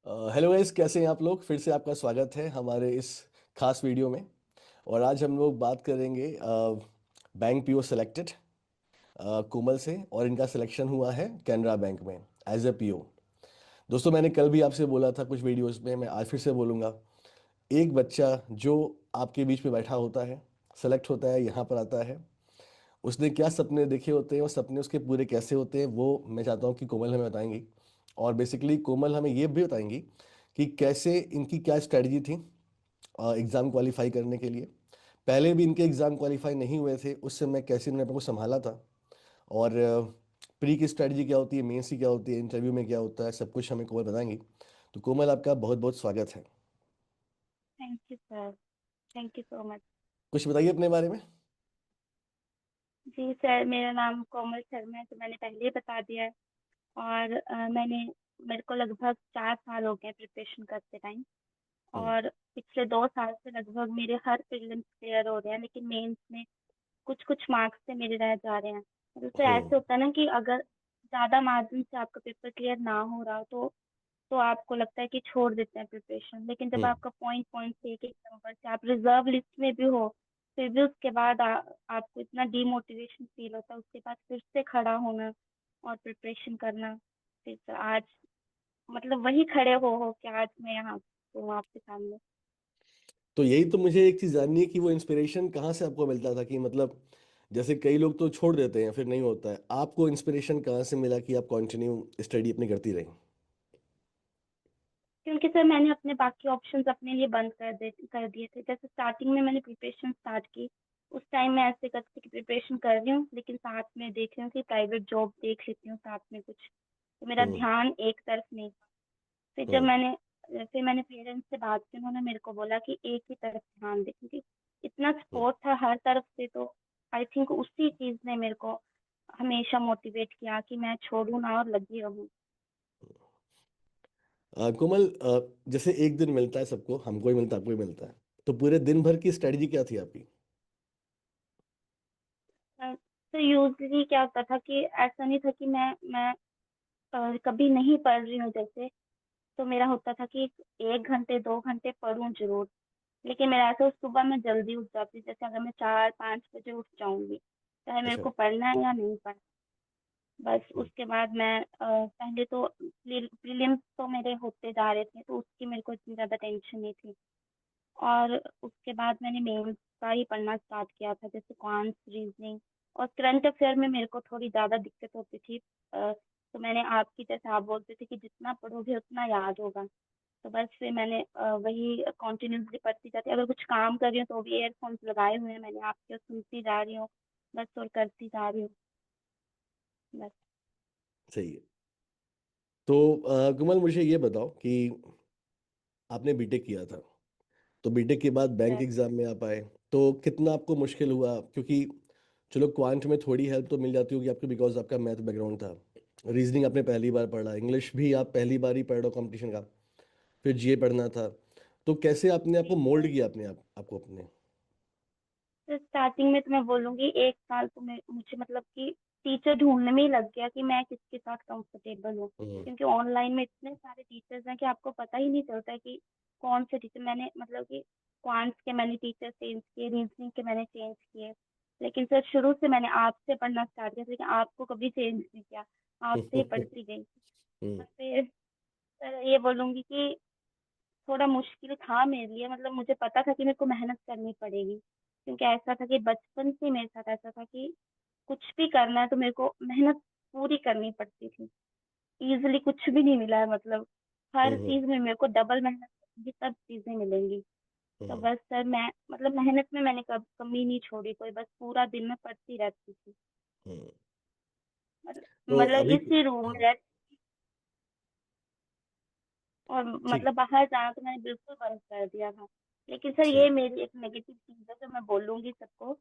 Hello guys, कैसे हैं आप लोग? फिर से आपका स्वागत है हमारे इस खास वीडियो में। और आज हम लोग बात करेंगे बैंक पीओ सेलेक्टेड कोमल से, और इनका सिलेक्शन हुआ है कैनरा बैंक में एज ए पीओ। दोस्तों, मैंने कल भी आपसे बोला था कुछ वीडियोस में, मैं आज फिर से बोलूँगा। एक बच्चा जो आपके बीच में बैठा होता है, सेलेक्ट होता है, यहाँ पर आता है, उसने क्या सपने देखे होते हैं और सपने उसके पूरे कैसे होते हैं, वो मैं चाहता हूँ कि कोमल हमें बताएंगी। और बेसिकली कोमल हमें ये भी बताएंगी कि कैसे इनकी क्या स्ट्रेटजी थी एग्ज़ाम क्वालिफाई करने के लिए। पहले भी इनके एग्ज़ाम क्वालिफाई नहीं हुए थे, उस समय कैसे इन्होंने अपने को संभाला था। और प्री की स्ट्रेटजी क्या होती है, मेंस की क्या होती है, इंटरव्यू में क्या होता है, सब कुछ हमें कोमल बताएंगी। तो कोमल, आपका बहुत बहुत स्वागत है। Thank you sir. Thank you so much. कुछ बताइए अपने बारे में। जी सर, मेरा नाम कोमल शर्मा है, तो मैंने पहले ही बता दिया है। और मेरे को लगभग 4 साल हो गए प्रिपरेशन करते टाइम। हम्म। और पिछले 2 साल से लगभग मेरे हर प्रीलिम्स क्लियर हो रहे हैं, लेकिन मेंस में कुछ कुछ मार्क्स से मेरे रह जा रहे हैं। मतलब सर हम्म। ऐसे होता है ना कि अगर ज़्यादा मार्जिन से आपका पेपर क्लियर ना हो रहा हो तो आपको लगता है कि छोड़ देते हैं प्रिपरेशन। लेकिन जब हम्म। आपका पॉइंट पॉइंट से एक एक नंबर से आप रिजर्व लिस्ट में भी हो, फिर भी उसके बाद आपको इतना डीमोटिवेशन फील होता है, उसके बाद फिर से खड़ा होना और प्रिपरेशन करना। फिर से आज मतलब वही खड़े हो कि आज मैं यहाँ हूँ आपके सामने। तो यही तो मुझे एक चीज़ जाननी है कि वो इंस्पिरेशन कहाँ से आपको मिलता था, कि मतलब जैसे कई लोग तो छोड़ देते हैं फिर नहीं होता है, आपको इंस्पिरेशन कहाँ से मिला कि आप कंटिन्यू स्टडी अपनी करती रही? क्योंकि सर मैंने अपने बाकी ऑप्शंस अपने लिए बंद कर दिए थे। जैसे स्टार्टिंग में मैंने प्रिपरेशन स्टार्ट की, उस टाइम मैं ऐसे करती कि प्रिपरेशन कर रही हूँ लेकिन साथ में देख रही हूँ कि प्राइवेट जॉब देख लेती हूँ साथ में कुछ। तो मेरा हम्म। ध्यान एक तरफ नहीं था। हम्म। फिर मैंने पेरेंट्स से बात की, उन्होंने मेरे को बोला कि एक ही तरफ ध्यान दे, क्योंकि इतना हम्म। सपोर्ट था हर तरफ से। तो आई थिंक उसी चीज़ ने मेरे को हमेशा मोटिवेट किया कि मैं छोड़ूँ ना और लगी रहूँ। कोमल, जैसे एक दिन मिलता है सबको, हमको ही मिलता है, आपको ही मिलता है, तो पूरे दिन भर की स्ट्रेटजी क्या थी आपकी? तो यूजली क्या होता था कि ऐसा नहीं था कि मैं कभी नहीं पढ़ रही हूँ जैसे। तो मेरा होता था कि 1 घंटे 2 घंटे पढूं जरूर। लेकिन मेरा ऐसा सुबह मैं जल्दी उठ जाती, जैसे अगर मैं 4 5 बजे उठ जाऊंगी, चाहे मेरे अच्छा। को पढ़ना है या नहीं पढ़ना। बस हम्म। उसके बाद मैं पहले तो प्रीलिम्स तो मेरे होते जा रहे थे, तो उसकी मेरे को इतनी ज़्यादा टेंशन नहीं थी। और उसके बाद मैंने मेंस का ही पढ़ना स्टार्ट किया था, जैसे क्वांट्स, रीजनिंग और करंट अफेयर में मेरे को थोड़ी ज़्यादा दिक्कत होती थी। तो मैंने आपकी जैसे आप बोलते थे कि जितना पढ़ोगे उतना याद होगा, तो बस फिर मैंने वही कॉन्टिन्यूसली पढ़ती जाती। अगर कुछ काम कर रही हूँ तो भी ईयरफोन्स लगाए हुए हैं मैंने, आपके सुनती जा रही हूँ बस, और करती जा रही हूँ बस। सही है। तो कोमल, मुझे ये बताओ कि आपने बीटेक किया था, तो बीटेक के बाद बैंक यस। एग्जाम में आप आए, तो कितना आपको मुश्किल हुआ? क्योंकि चलो क्वांट में थोड़ी हेल्प तो मिल जाती होगी आपको, बिकॉज आपका मैथ बैकग्राउंड था। रीजनिंग आपने पहली बार पढ़ा, इंग्लिश भी आप पहली बार ही पढ़ रहे हो कंपटीशन का, फिर जीए पढ़ना था। तो कैसे आपने आपको मोल्ड किया अपने आप आपको अपने? तो स्टार्टिंग में तो मैं बोलूँगी 1 साल तो मैं मुझे मतलब कि टीचर ढूँढने में ही लग गया कि मैं किसके साथ कंफर्टेबल हूँ। हम्म। क्योंकि ऑनलाइन में इतने सारे टीचर्स हैं कि आपको पता ही नहीं चलता है कि कौन से टीचर। मैंने मतलब कि क्वांट्स के मैंने टीचर चेंज किए, रीजनिंग के मैंने चेंज किए। लेकिन सर शुरू से मैंने आपसे पढ़ना स्टार्ट किया, लेकिन आपको कभी चेंज नहीं किया, आपसे ही पढ़ती गई। हम्म। और फिर सर ये बोलूँगी कि थोड़ा मुश्किल था मेरे लिए, मतलब मुझे पता था कि मेरे को मेहनत करनी पड़ेगी। क्योंकि ऐसा था कि बचपन से मेरे साथ ऐसा था कि कुछ भी करना है तो मेरे को मेहनत पूरी करनी पड़ती थी। इजीली कुछ भी नहीं मिला है, मतलब हर हम्म। चीज में मेरे को डबल मेहनत करूंगी तब चीजें मिलेंगी। तो हम्म। बस सर मैं मतलब मेहनत में मैंने कब कमी नहीं छोड़ी कोई, बस पूरा दिन मैं पढ़ती रहती थी। हम्म। मतलब तो मतलब अभी इसी रूम में और ठीक। मतलब बाहर जाना तो मैंने बिल्कुल बंद कर दिया था। लेकिन सर ये ठीक। मेरी एक नेगेटिव चीज़ है जो मैं बोलूंगी सबको,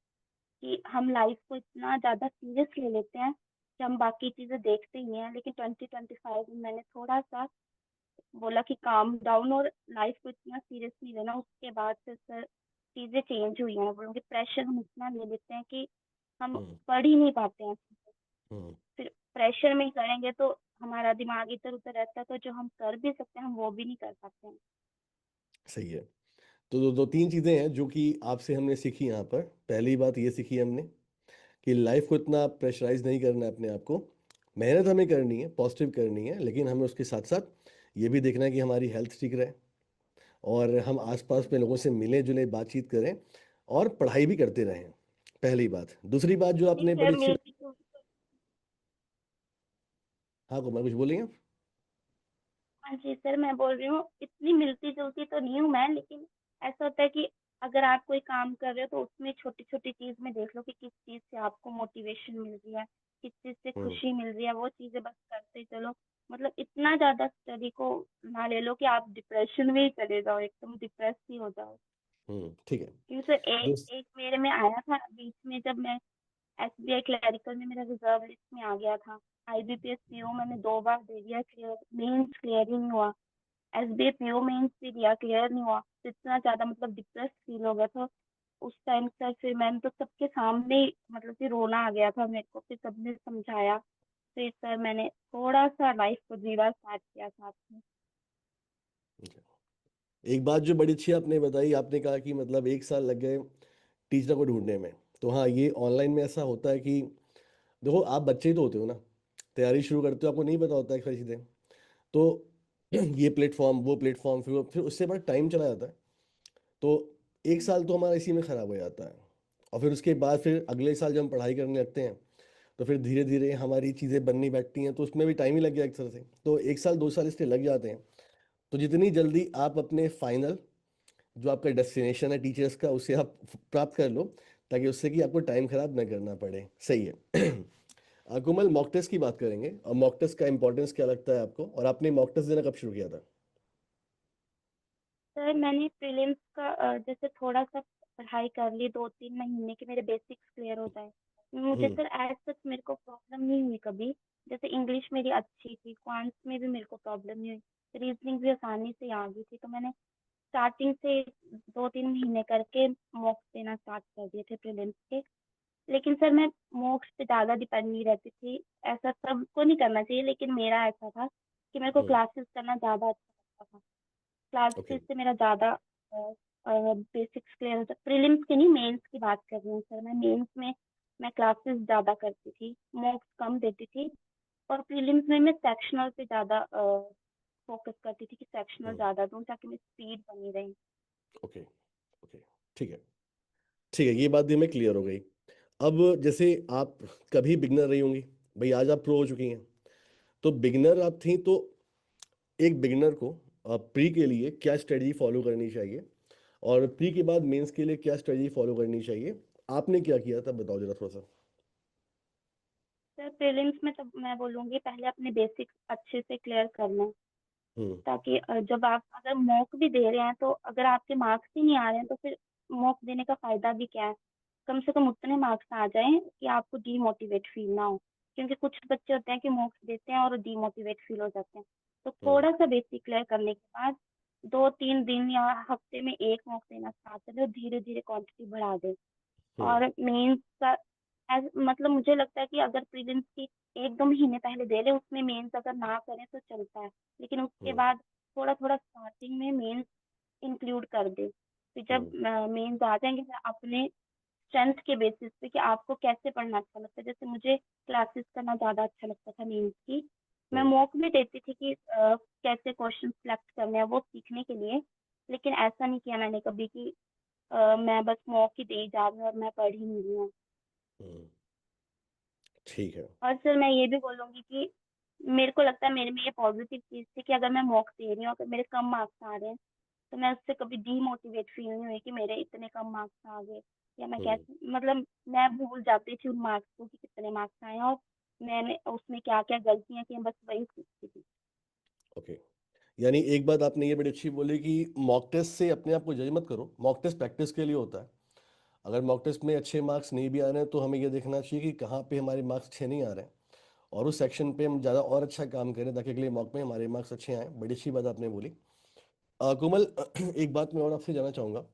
कि हम लाइफ को इतना ज़्यादा सीरियस ले लेते हैं कि हम बाकी चीज़ें देखते ही नहीं है। लेकिन 2025 में मैंने थोड़ा सा बोला कि काम डाउन और लाइफ को इतना सीरियस नहीं लेना। उसके बाद से सर चीज़ें चेंज हुई हैं। मैं बोलूँगी प्रेशर हम इतना ले लेते हैं कि हम हम्म। पढ़ ही नहीं पाते हैं। हम्म। फिर प्रेशर में ही करेंगे तो हमारा दिमाग इधर उधर रहता है, तो जो हम कर भी सकते हैं हम वो भी नहीं कर पाते हैं। सही है। तो दो तीन चीज़ें हैं जो कि आपसे हमने सीखी यहाँ पर। पहली बात ये सीखी हमने कि लाइफ को इतना प्रेशराइज नहीं करना है अपने आप को। मेहनत हमें करनी है, पॉजिटिव करनी है, लेकिन हमें उसके साथ साथ ये भी देखना है कि हमारी हेल्थ ठीक रहे और हम आसपास में लोगों से मिलें जुलें, बातचीत करें और पढ़ाई भी करते रहें। पहली बात। दूसरी बात जो नहीं आपने सर, बड़ी अच्छी। मेरी तो, हाँ कुमार, कुछ बोलेंगे आप? हाँ जी सर, मैं बोल रही हूँ इतनी मिलती जुलती तो नहीं हूँ मैं, लेकिन ऐसा होता है कि अगर आप कोई काम कर रहे हो तो उसमें छोटी छोटी चीज में देख लो कि किस चीज से आपको मोटिवेशन मिल रही है, किस चीज से हम्म। खुशी मिल रही है, वो चीजें बस करते चलो। मतलब इतना ज्यादा स्टडी को ना ले लो कि आप डिप्रेशन में ही चले जाओ, एकदम डिप्रेस ही हो जाओ। ठीक है। क्योंकि सर एक दोस्त। एक मेरे में आया था बीच में, जब मैं एसबीआई क्लरिकल में मेरा रिजर्व लिस्ट में आ गया था। आईबीपीएस पीओ मैंने 2 बार दे दिया, क्लियर मेंस क्लियर ही नहीं हुआ। एसबीआई पीओ मेंस भी दिया, क्लियर नहीं हुआ। तो इतना ज्यादा मतलब डिप्रेस फील हो गया था उस टाइम। सर फिर मैंने तो सबके सामने ही मतलब कि रोना आ गया था मेरे को, फिर सबने समझाया। फिर सर मैंने थोड़ा सा लाइफ को जीना स्टार्ट किया साथ में। एक बात जो बड़ी अच्छी आपने बताई, आपने कहा कि मतलब 1 साल लग गए टीचर को ढूंढने में। तो हाँ, ये ऑनलाइन में ऐसा होता है कि देखो, आप बच्चे ही तो होते हो ना, तैयारी शुरू करते हो, आपको नहीं पता होता है सारी चीज़ें। तो ये प्लेटफॉर्म, वो प्लेटफॉर्म, फिर उससे बड़ा टाइम चला जाता है। तो 1 साल तो हमारा इसी में ख़राब हो जाता है। और फिर उसके बाद फिर अगले साल जब हम पढ़ाई करने लगते हैं तो फिर धीरे धीरे हमारी चीज़ें बननी बैठती हैं, तो उसमें भी टाइम ही लग गया एक तरह से। तो 1 साल 2 साल इसलिए लग जाते हैं। तो जितनी जल्दी आप अपने फाइनल, जो आपका डेस्टिनेशन है टीचर्स का, उसे आप प्राप्त कर लो, ताकि उससे कि आपको टाइम खराब न करना पड़े। सही है। कोमल, मॉक टेस्ट की बात करेंगे और मॉक टेस्ट का इंपॉर्टेंस क्या लगता है आपको, और आपने मॉक टेस्ट देना कब शुरू किया था? सर मैंने प्रीलिम्स का जैसे थोड़ा सा पढ़ाई कर ली, 2-3 महीने के मेरे बेसिक्स क्लियर हो जाए। मुझे हम्म। सर एज सच मेरे को प्रॉब्लम नहीं हुई कभी। जैसे इंग्लिश मेरी अच्छी थी, क्वांट्स में भी मेरे को प्रॉब्लम नहीं हुई, रीजनिंग भी आसानी से आ गई थी। तो मैंने स्टार्टिंग से 2-3 महीने करके मॉक्स देना स्टार्ट कर दिए थे प्रीलिम्स के। लेकिन सर मैं मॉक्स पे ज़्यादा डिपेंड नहीं रहती थी। ऐसा सबको नहीं करना चाहिए, लेकिन मेरा ऐसा था कि मेरे को हम्म। क्लासेस करना ज़्यादा अच्छा लगता था। ओके। क्लासेस से मेरा ज़्यादा बेसिक्स क्लियर होता। प्रीलिम्स की नहीं, मेंस की बात कर रही हूँ सर। मैं मेंस में मैं क्लासेस ज़्यादा करती थी, मॉक्स कम देती थी। और प्रीलिम्स में मैं सेक्शनल पे ज़्यादा फोकस करती थी कि सेक्शनल हम्म। ज़्यादा दूँ ताकि मेरी स्पीड बनी रहे। ओके। ओके। ठीक है। ठीक है, ये बात भी हमें क्लियर हो गई। अब जैसे आप कभी बिगनर रही होंगी, भाई आज आप प्रो हो चुकी हैं। तो बिगनर आप थी, तो एक बिगनर को प्री के लिए क्या स्ट्रेटजी फॉलो करनी चाहिए, और प्री के बाद मेंस के लिए क्या स्ट्रेटजी फॉलो करनी चाहिए? आपने क्या किया था, बताओ जरा थोड़ा सा। सर प्रीलिम्स में तो मैं बोलूँगी पहले अपने बेसिक्स अच्छे से क्लियर कर लें, हम्म। ताकि जब आप अगर मॉक भी दे रहे हैं तो अगर आपके मार्क्स ही नहीं आ रहे हैं तो फिर मॉक देने का फायदा भी क्या है। कम से कम उतने मार्क्स आ जाएं कि आपको डीमोटिवेट फील ना हो। क्योंकि कुछ बच्चे होते हैं कि मॉक्स देते हैं और डीमोटिवेट फील हो जाते हैं। तो हम्म। थोड़ा सा बेसिक क्लियर करने के बाद 2-3 दिन या हफ्ते में एक मॉक देना स्टार्ट करें और धीरे धीरे क्वांटिटी बढ़ा दें। हम्म। और मेंस का मतलब मुझे लगता है कि अगर प्रीलिम्स की 1-2 महीने पहले दे ले, उसमें मेंस अगर ना करें तो चलता है। लेकिन उसके हम्म। बाद थोड़ा थोड़ा स्टार्टिंग में मेंस इंक्लूड कर दे। फिर जब हम्म। मेंस आ जाएंगे फिर अपने स्ट्रेंथ के बेसिस पे कि आपको कैसे पढ़ना अच्छा लगता है। जैसे मुझे क्लासेस करना ज़्यादा अच्छा लगता था मेंस की। मैं हम्म। मॉक भी देती थी कि कैसे क्वेश्चन सेलेक्ट करने हैं वो सीखने के लिए। लेकिन ऐसा नहीं किया मैंने कभी कि मैं बस मॉक ही दे जा रही हूँ और मैं पढ़ ही नहीं रही हूँ। हम्म। ठीक है। और सर मैं ये भी बोलूँगी कि मेरे को लगता है मेरे में ये पॉजिटिव चीज़ थी कि अगर मैं मॉक दे रही हूँ, अगर मेरे कम मार्क्स आ रहे हैं तो मैं उससे कभी डीमोटिवेट फील नहीं हुई कि मेरे इतने कम मार्क्स आ गए। या मैं हम्म। कैसे मतलब मैं भूल जाती थी उन मार्क्स को कि कितने मार्क्स आए हैं और मैंने उसमें क्या क्या गलतियाँ की हैं, बस वही सीखती थी। ओके। यानी एक बात आपने ये बड़ी अच्छी बोली कि मॉक टेस्ट से अपने आप को जज मत करो, मॉक टेस्ट प्रैक्टिस के लिए होता है। अगर मॉक टेस्ट में अच्छे मार्क्स नहीं भी आ रहे हैं तो हमें ये देखना चाहिए कि कहाँ पे हमारे मार्क्स अच्छे नहीं आ रहे हैं, और उस सेक्शन पे हम ज़्यादा और अच्छा काम करें ताकि अगले मॉक में हमारे मार्क्स अच्छे आए। बड़ी अच्छी बात आपने बोली। कोमल, एक बात मैं और आपसे जानना चाहूँगा।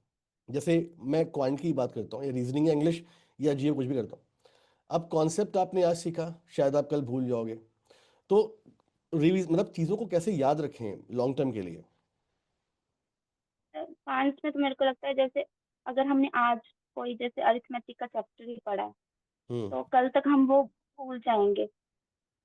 जैसे मैं क्वांट की बात करता हूँ, या रीजनिंग या इंग्लिश या जियो, कुछ भी करता हूँ। अब कॉन्सेप्ट आपने आज सीखा, शायद आप कल भूल जाओगे। तो रिवीज मतलब चीज़ों को कैसे याद रखें लॉन्ग टर्म के लिए? साइंस में तो मेरे को लगता है जैसे अगर हमने आज कोई जैसे अरिथमेटिक का चैप्टर ही पढ़ा है हम्म। तो कल तक हम वो भूल जाएंगे।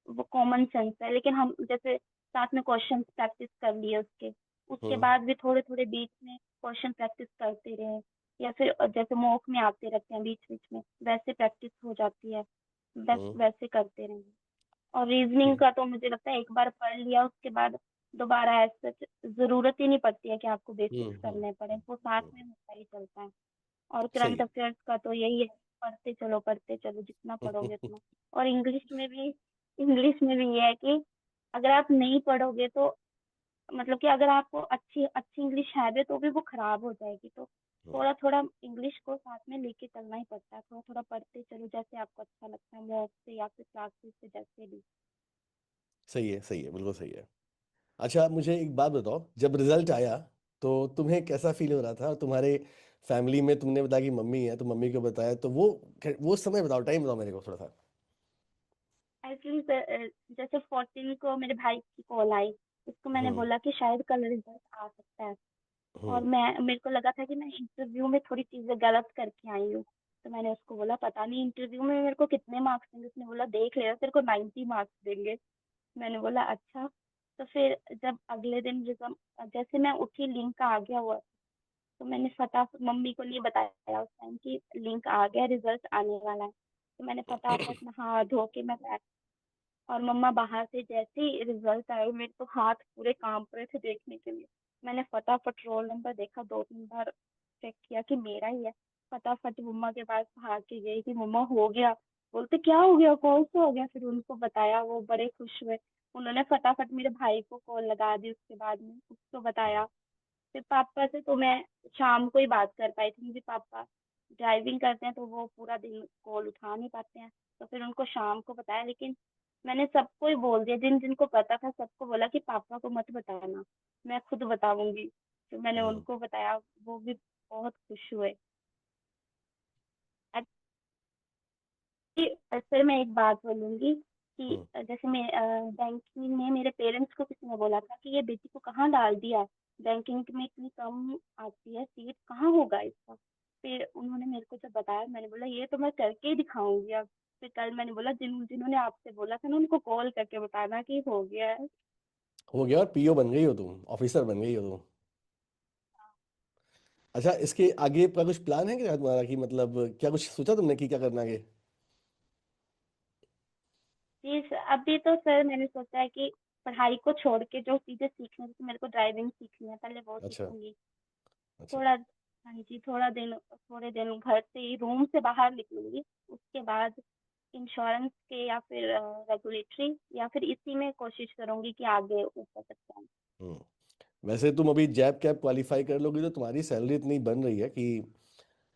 वो कॉमन सेंस है, लेकिन हम जैसे साथ में क्वेश्चन प्रैक्टिस कर लिए उसके उसके हम्म। बाद भी थोड़े थोड़े बीच में क्वेश्चन प्रैक्टिस करते रहे, या फिर जैसे मॉक में आते रहते हैं बीच बीच में, वैसे प्रैक्टिस हो जाती है। बस हम्म। वैसे करते रहेंगे। और रीजनिंग ठीक। का तो मुझे लगता है एक बार पढ़ लिया उसके बाद दोबारा ऐसे जरूरत ही नहीं पड़ती है कि आपको बेसिक्स हम्म। करने पड़े, वो साथ हम्म। में होता ही चलता है। और सही करंट अफेयर्स का तो यही है, पढ़ते चलो जितना पढ़ोगे है। उतना। और इंग्लिश में भी ये है कि अगर आप नहीं पढ़ोगे तो मतलब कि अगर आपको अच्छी अच्छी इंग्लिश है भी तो भी वो खराब हो जाएगी। तो थोड़ा थोड़ा इंग्लिश को साथ में लेके चलना ही पड़ता है, थोड़ा थोड़ा पढ़ते चलो जैसे आपको अच्छा लगता है, मॉक से या फिर क्लासेस से, जैसे भी। सही है, बिल्कुल सही है। अच्छा, आप मुझे एक बात बताओ, जब रिजल्ट आया तो तुम्हें कैसा फील हो रहा था? तुम्हारे फैमिली में तुमने बताया कि मम्मी है, तो मम्मी को बताया, तो वो समय बताओ, टाइम बताओ मेरे को थोड़ा सा। एक्चुअली जैसे 14 को मेरे भाई की कॉल आई, उसको मैंने हम्म। बोला कि शायद कल रिजल्ट आ सकता है। और हम्म। मेरे को लगा था कि मैं इंटरव्यू में थोड़ी चीजें गलत करके आई हूँ। तो मैंने उसको बोला पता नहीं इंटरव्यू में मेरे को कितने मार्क्स देंगे। उसने बोला देख लेगा तेरे को 90 मार्क्स देंगे। मैंने बोला अच्छा। तो फिर जब अगले दिन रिजल्ट जैसे मैं उठी, लिंक आ गया हुआ, तो मैंने फटाफट मम्मी को नहीं बताया उस टाइम कि लिंक आ गया, रिजल्ट आने वाला है। तो मैंने फटाफट नहा धो के मैं बैठ, और मम्मा बाहर से जैसे ही रिजल्ट आए मेरे तो हाथ पूरे कांप रहे थे देखने के लिए। मैंने फटाफट रोल नंबर देखा, 2 3 बार चेक किया कि मेरा ही है। फटाफट मम्मा के पास भाग के गई कि मम्मा हो गया। बोलते क्या हो गया, कौन सा हो गया? फिर उनको बताया, वो बड़े खुश हुए। उन्होंने फटाफट मेरे भाई को कॉल लगा दी, उसके बाद में उसको बताया। फिर पापा से तो मैं शाम को ही बात कर पाई थी, क्योंकि पापा ड्राइविंग करते हैं तो वो पूरा दिन कॉल उठा नहीं पाते हैं। तो फिर उनको शाम को बताया, लेकिन मैंने सबको ही बोल दिया, जिन जिनको पता था सबको बोला कि पापा को मत बताना, मैं खुद बताऊंगी। तो मैंने हम्म। उनको बताया, वो भी बहुत खुश हुए। फिर मैं एक बात बोलूंगी कि हम्म। जैसे मैं बैंकिंग में मेरे पेरेंट्स को किसी ने बोला था कि ये बेटी को कहाँ डाल दिया, बैंकिंग में इतनी कम आती है सीट, कहाँ होगा इसका? फिर उन्होंने मेरे को जब बताया, मैंने बोला ये तो मैं करके ही दिखाऊंगी अब। फिर कल मैंने बोला जिन्होंने आपसे बोला था ना उनको कॉल करके बताना कि हो गया है। हो गया, और पीओ बन गई हो तुम, ऑफिसर बन गई हो तुम। अच्छा, इसके आगे का कुछ प्लान है क्या तुम्हारा, कि मतलब क्या कुछ सोचा तुमने कि क्या करना है आगे? जी अभी तो सर मैंने सोचा है कि पढ़ाई को छोड़ के जो चीजें सीखनी है, जैसे मेरे को ड्राइविंग सीखनी है, पहले वो अच्छा। सीखूंगी। अच्छा। थोड़ा, हाँ जी, थोड़े दिन घर से ही रूम से बाहर निकलूंगी। उसके बाद इंश्योरेंस के या फिर रेगुलेटरी या फिर इसी में कोशिश करूंगी कि आगे ऊपर तक जाऊँ। हम्म। वैसे तुम अभी जैब कैब क्वालिफाई कर लोगी तो तुम्हारी सैलरी इतनी बन रही है कि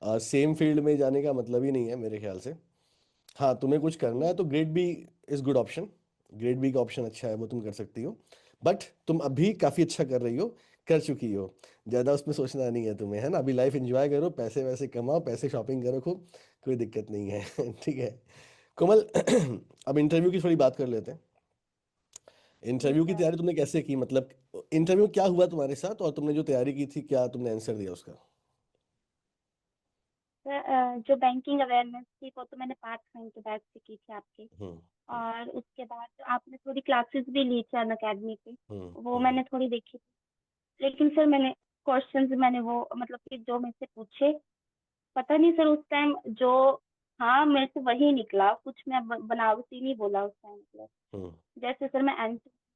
सेम फील्ड में जाने का मतलब ही नहीं है मेरे ख्याल से। हाँ, तुम्हें कुछ करना है जी। तो grade B is good option. Grade B का ऑप्शन अच्छा है, वो तुम कर सकती हो। बट तुम अभी काफ़ी अच्छा कर रही हो, कर चुकी हो। ज़्यादा उसमें सोचना नहीं है तुम्हें, है ना? अभी लाइफ एंजॉय करो, पैसे वैसे कमाओ, पैसे शॉपिंग करो खूब, कोई दिक्कत नहीं है। ठीक है कोमल। अब इंटरव्यू की थोड़ी बात कर लेते हैं। जी इंटरव्यू की सर। तैयारी तुमने कैसे की, मतलब इंटरव्यू क्या हुआ तुम्हारे साथ, और तुमने जो तैयारी की थी क्या तुमने आंसर दिया उसका? सर जो बैंकिंग अवेयरनेस थी वो तो मैंने पार्ट टाइम के बैच से की थी आपके। हम्म। और उसके बाद आपने थोड़ी क्लासेस भी ली थी अन अकेडमी पे, हम्म। वो हम्म। मैंने थोड़ी देखी थी। लेकिन सर मैंने क्वेश्चंस मैंने वो मतलब कि जो मेरे से पूछे, पता नहीं सर उस टाइम जो, हाँ मेरे से वही निकला कुछ, मैं बनावटी नहीं बोला उस टाइम मतलब। हम्म। जैसे सर मैं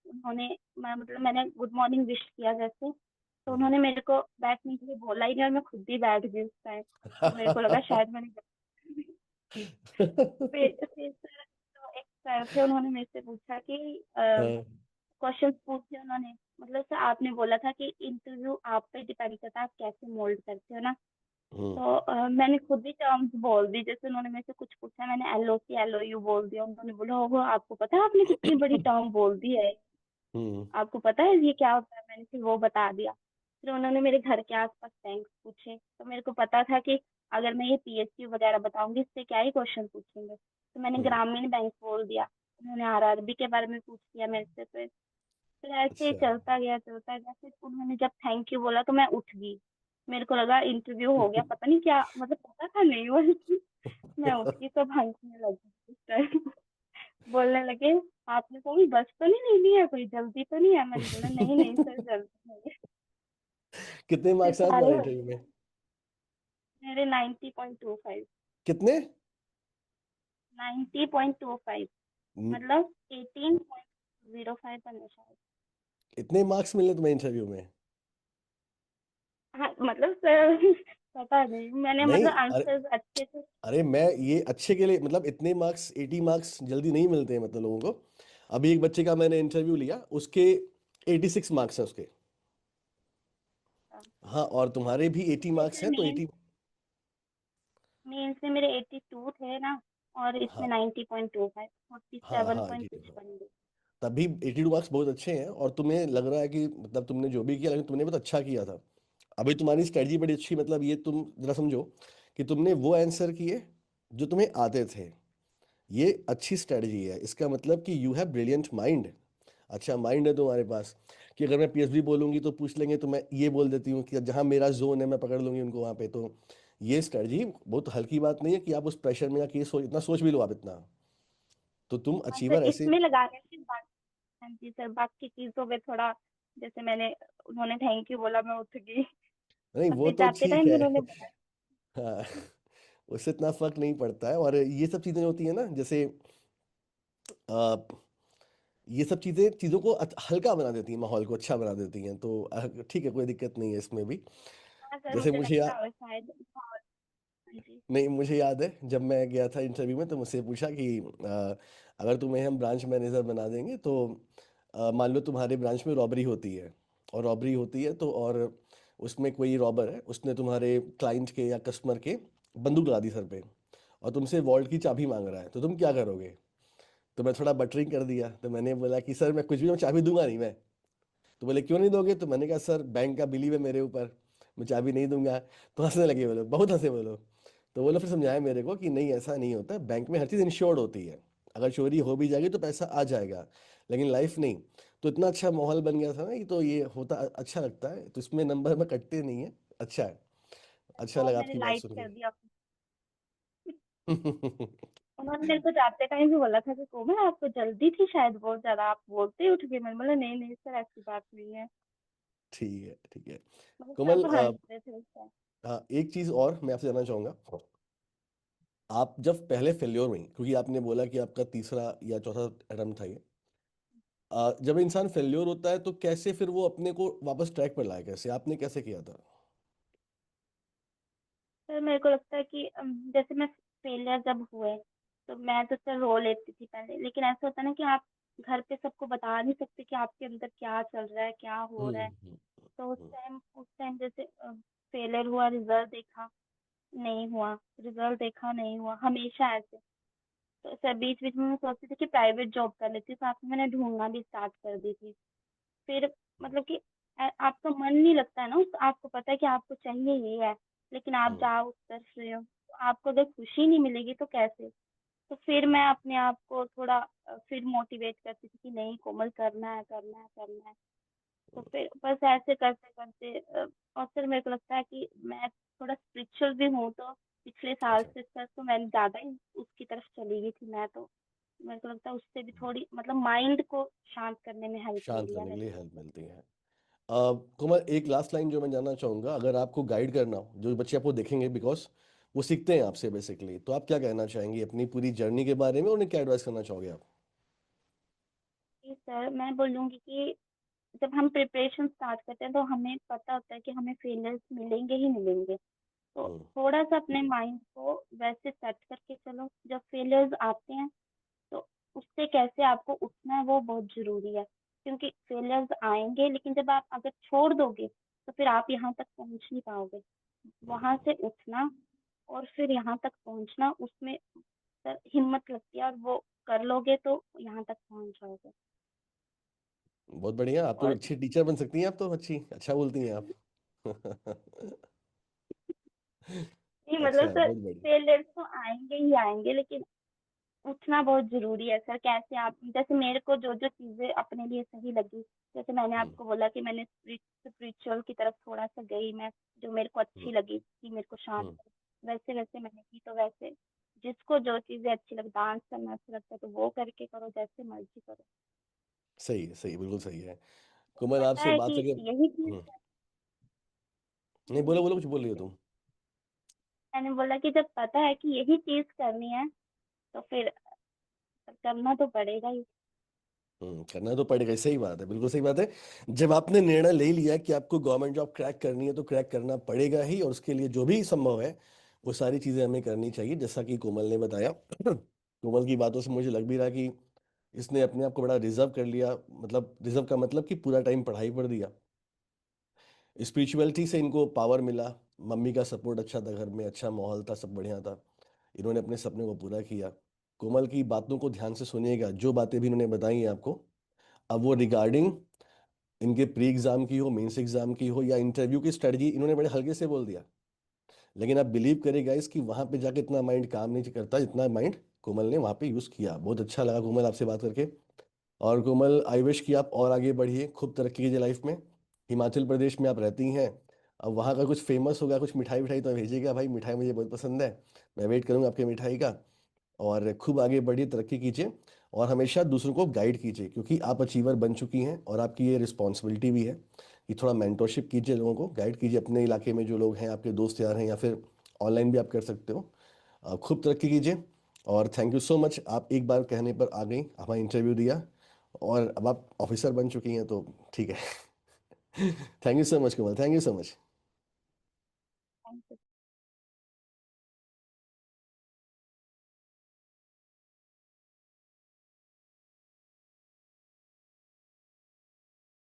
उन्होंने, मतलब मैंने गुड मॉर्निंग विश किया जैसे, तो हम्म। उन्होंने मेरे को बैठने के लिए बोला ही नहीं और मैं खुद ही बैठ गई उस टाइम। तो मेरे को लगा शायद मैंने फिर सर, तो एक सर थे, उन्होंने मेरे से पूछा कि हाँ। क्वेश्चन पूछे उन्होंने, मतलब सर आपने बोला था कि इंटरव्यू आप पे डिपेंड करता है आप कैसे मोल्ड करते हो ना। हम्म। तो मैंने खुद ही टर्म्स बोल दी, जैसे उन्होंने मेरे से कुछ पूछा मैंने LOC LOU बोल दिया। उन्होंने बोला ओहो आपको पता है आपने कितनी बड़ी टर्म बोल दी है, हम्म। आपको पता है ये क्या होता है? मैंने फिर वो बता दिया। फिर उन्होंने मेरे घर के आसपास बैंक पूछे, तो मेरे को पता था कि अगर मैं ये PSU वगैरह बताऊंगी इससे क्या ही क्वेश्चन पूछेंगे, तो मैंने हम्म। ग्रामीण बैंक बोल दिया। उन्होंने आरआरबी के बारे में पूछ लिया मेरे से। फिर ऐसे ही अच्छा। चलता गया। फिर उन्होंने जब थैंक यू बोला तो मैं उठ गई। मेरे को लगा इंटरव्यू हो गया, पता नहीं क्या, मतलब पता था नहीं हुआ लेकिन मैं उठ गई, सब हंसने लगी उस टाइम। बोलने लगे, आपने कोई बस तो नहीं लेनी है, कोई जल्दी तो नहीं है? मैंने बोला नहीं नहीं सर, जल्दी नहीं है। कितने फिर मार्क्स आए सारे तुम्हारे हंसने इंटरव्यू में? लगे। मेरे 90.25। कितने? 90.25, न- मतलब 18.05 बनना शायद। इतने मार्क्स मिले तुम्हें इंटरव्यू में? हाँ मतलब सर पता नहीं, मैंने नहीं, मतलब अरे, आंसर्स अच्छे से। अरे मैं ये अच्छे के लिए मतलब इतने मार्क्स, 80 मार्क्स जल्दी नहीं मिलते हैं मतलब लोगों को। अभी एक बच्चे का मैंने इंटरव्यू लिया, उसके 86 मार्क्स हैं उसके। हाँ, और तुम्हारे भी 80 मार्क्स जैसे हैं तो मेन 80। मेंस में मेरे 82 थे ना, और इसमें हाँ 90.25, हाँ 47 हाँ, पॉइंट 82। कुछ बन गए। तभी 82 मार्क्स बहुत अच्छे हैं, और तुम्हें लग रहा है कि मतलब तुमने जो भी किया, लेकिन तुमने बहुत अच्छा किया था। अभी तुम्हारी स्ट्रेटजी बड़ी अच्छी, मतलब ये तुम जरा समझो कि तुमने वो आंसर किए जो तुम्हें आते थे। ये अच्छी स्ट्रेटजी है, इसका मतलब कि यू हैव ब्रिलियंट माइंड। अच्छा माइंड है तुम्हारे पास, कि अगर मैं पीएचडी बोलूंगी तो पूछ लेंगे, तो मैं ये बोल देती हूँ कि जहाँ मेरा जोन है मैं पकड़ लूंगी उनको वहाँ पे। तो ये स्ट्रेटजी बहुत हल्की बात नहीं है कि आप उस प्रेशर में, या कि इतना सोच भी लो आप इतना। तो तुम हाँ सर, अचीवर ऐसे। इसमें लगा रहे थे हाँ जी सर, बाकी चीजों पे थोड़ा, जैसे मैंने, उन्होंने थैंक यू बोला, मैं उठ गई। नहीं और वो फिर तो जाते ठीक टाइम भी है। उन्होंने बोला। हाँ, उससे इतना फर्क नहीं पड़ता है। और ये सब चीजें होती है ना, जैसे आ, ये सब चीजें चीजों को हल्का बना देती हैं, माहौल को अच्छा बना देती हैं। तो ठीक है, कोई दिक्कत नहीं है इसमें भी। हाँ सर, जैसे मुझे मुझे लगता है शायद। हाँ जी। नहीं, मुझे याद है जब मैं गया था इंटरव्यू में, तो मुझसे पूछा कि अगर तुम्हें हम ब्रांच मैनेजर बना देंगे तो मान लो तुम्हारे ब्रांच में रॉबरी होती है, और रॉबरी होती है तो, और उसमें कोई रॉबर है, उसने तुम्हारे क्लाइंट के या कस्टमर के बंदूक लगा दी सर पे, और तुमसे वॉल्ट की चाबी मांग रहा है, तो तुम क्या करोगे? तो मैं थोड़ा बटरिंग कर दिया, तो मैंने बोला कि सर मैं कुछ भी, मैं चाबी दूंगा नहीं मैं। तो बोले क्यों नहीं दोगे? तो मैंने कहा सर बैंक का बिलीव है मेरे ऊपर, मैं चाबी नहीं दूंगा। तो हंसने लगे वो लोग, बहुत हंसे वो लोग। तो वो लोग फिर समझाया मेरे को कि नहीं ऐसा नहीं होता, बैंक में हर चीज़ इंश्योर्ड होती है, अगर चोरी हो भी जाएगी तो पैसा आ जाएगा, लेकिन लाइफ नहीं। तो इतना अच्छा माहौल बन गया था ना, कि तो ये होता अच्छा लगता है, तो इसमें नंबर में कटते नहीं है। अच्छा है। अच्छा तो लगा मैंने आपकी बात लाइट सुन कर के। दिया। उन्होंने मेरे को जाते टाइम भी बोला था कि कोमल, आपको जल्दी थी शायद बहुत ज्यादा, आप बोलते ही उठ गए। मैंने बोला नहीं नहीं सर, ऐसी बात नहीं है। ठीक है, ठीक है। मतलब कोमल, सब हंस रहे थे उस टाइम। हाँ, एक चीज़ और मैं आपसे जानना चाहूँगा। आप जब पहले फेल्योर हुई, क्योंकि आपने बोला कि आपका तीसरा या चौथा अटेम्प्ट था ये, जब इंसान फेल्योर होता है तो कैसे फिर वो अपने को वापस ट्रैक पर लाए, कैसे आपने कैसे किया था? सर मेरे को लगता है कि जैसे मैं फेलियर जब हुए, तो मैं तो सर रो लेती थी पहले, लेकिन ऐसा होता है ना कि आप घर पे सबको बता नहीं सकते कि आपके अंदर क्या चल रहा है, क्या हो रहा है। हम्म। तो हम्म। उस टाइम जैसे फेलियर हुआ, रिजल्ट देखा नहीं हुआ, रिजल्ट देखा नहीं हुआ, हमेशा ऐसे। तो सर बीच बीच में मैं सोचती थी कि प्राइवेट जॉब कर लेती, साथ में मैंने ढूंढना भी स्टार्ट कर दी थी। फिर मतलब कि आपका मन नहीं लगता है ना उस, आपको पता है कि आपको चाहिए ये है, लेकिन आप हम्म। जा उस तरफ रहे हो, तो आपको अगर खुशी नहीं मिलेगी तो कैसे? तो फिर मैं अपने आप को थोड़ा फिर मोटिवेट करती थी कि नहीं कोमल, करना है करना है करना है। तो फिर बस ऐसे करते करते और फिर मेरे को लगता है कि मैं थोड़ा स्पिरिचुअल भी हूँ, तो पिछले साल अच्छा। से सर तो मैं ज्यादा ही उसकी तरफ चली गई थी मैं तो। मेरे को लगता है उससे भी थोड़ी मतलब माइंड को शांत करने में हेल्प शांत मिली है करने के मेरे लिए को। हेल्प मिलती है। कोमल, एक लास्ट लाइन जो मैं जानना चाहूँगा, अगर आपको गाइड करना हो, जो बच्चे आपको देखेंगे, बिकॉज वो सीखते हैं आपसे बेसिकली, तो आप क्या कहना चाहेंगे अपनी पूरी जर्नी के बारे में, उन्हें क्या एडवाइस करना चाहोगे आप? जी सर, मैं बोलूँगी कि जब हम प्रिपरेशन स्टार्ट करते हैं तो हमें पता होता है कि हमें फेलियर्स मिलेंगे ही मिलेंगे। तो हम्म। थोड़ा सा अपने माइंड को वैसे सेट करके चलो, जब फेलियर्स आते हैं तो उससे कैसे आपको उठना है वो बहुत जरूरी है। क्योंकि फेलियर्स आएंगे, लेकिन जब आप अगर छोड़ दोगे तो फिर आप यहाँ तक पहुँच नहीं पाओगे। वहां से उठना और फिर यहाँ तक पहुँचना, उसमें सर हिम्मत लगती है, और वो कर लोगे तो यहाँ तक पहुँच जाओगे। बहुत बढ़िया, आप तो और अच्छी टीचर बन सकती हैं, आप तो अच्छी अच्छा बोलती हैं आप। नहीं अच्छा मतलब है, सर, बहुत बढ़िया। फेलियर्स तो आएंगे ही आएंगे, लेकिन उठना बहुत ज़रूरी है सर। कैसे आप जैसे मेरे को जो-जो चीज़ें अपने लिए सही लगी, जैसे मैंने हम्म। आपको बोला कि मैंने स्पिरिचुअल की तरफ थोड़ा-सा गई मैं, जो मेरे को हम्म। अच्छी लगी कि मेरे को शांत हम्म। करे, वैसे-वैसे मैंने की। तो वैसे जिसको जो चीज़ें अच्छी लग डांस करना अच्छा लगता है तो वो करके करो, जैसे मर्ज़ी करो। सही है, बिल्कुल सही है। जब कोमल पता आपसे है बात कि करके यही चीज़ नहीं, बोलो बोलो, कुछ बोल रही हो तुम। मैंने बोला कि जब पता है कि यही चीज़ करनी है, तो फिर करना तो पड़ेगा ही। करना तो पड़ेगा, सही बात है, बिल्कुल सही बात है। जब आपने निर्णय ले लिया कि आपको गवर्नमेंट जॉब क्रैक करनी है तो क्रैक करना पड़ेगा ही, और उसके लिए जो भी संभव है वो सारी चीज़ें हमें करनी चाहिए, जैसा कि कोमल ने बताया। कोमल की बातों से मुझे लग भी रहा कि इसने अपने आप को बड़ा रिजर्व कर लिया, मतलब रिजर्व का मतलब कि पूरा टाइम पढ़ाई पर दिया। स्पिरिचुअलिटी से इनको पावर मिला, मम्मी का सपोर्ट अच्छा था, घर में अच्छा माहौल था, सब बढ़िया था। इन्होंने अपने सपने को पूरा किया। कोमल की बातों को ध्यान से सुनिएगा, जो बातें भी इन्होंने बताई हैं आपको, अब वो रिगार्डिंग इनके प्री एग्जाम की हो, मेंस एग्जाम की हो, या इंटरव्यू की स्ट्रेटजी, इन्होंने बड़े हल्के से बोल दिया। लेकिन आप बिलीव करें गाइस कि वहां पे जाके इतना माइंड काम नहीं करता जितना माइंड कोमल ने वहां पे यूज किया। बहुत अच्छा लगा कोमल आपसे बात करके। और कोमल, आई विश कि आप और आगे बढ़िए, खूब तरक्की कीजिए लाइफ में। हिमाचल प्रदेश में आप रहती हैं, अब वहाँ का कुछ फेमस होगा, कुछ मिठाई विठाई तो भेजिएगा भाई, मिठाई मुझे बहुत पसंद है। मैं वेट करूँगा आपके मिठाई का। और खूब आगे बढ़िए, तरक्की कीजिए, और हमेशा दूसरों को गाइड कीजिए, क्योंकि आप अचीवर बन चुकी हैं और आपकी ये रिस्पॉन्सिबिलिटी भी है कि थोड़ा मेंटोरशिप कीजिए, लोगों को गाइड कीजिए, अपने इलाके में जो लोग हैं, आपके दोस्त यार हैं, या फिर ऑनलाइन भी आप कर सकते हो। खूब तरक्की कीजिए। और थैंक यू सो मच, आप एक बार कहने पर आ गई, हमारा इंटरव्यू दिया, और अब आप ऑफिसर बन चुकी हैं, तो ठीक है। Thank you so much Komal, thank you so much. Thank you.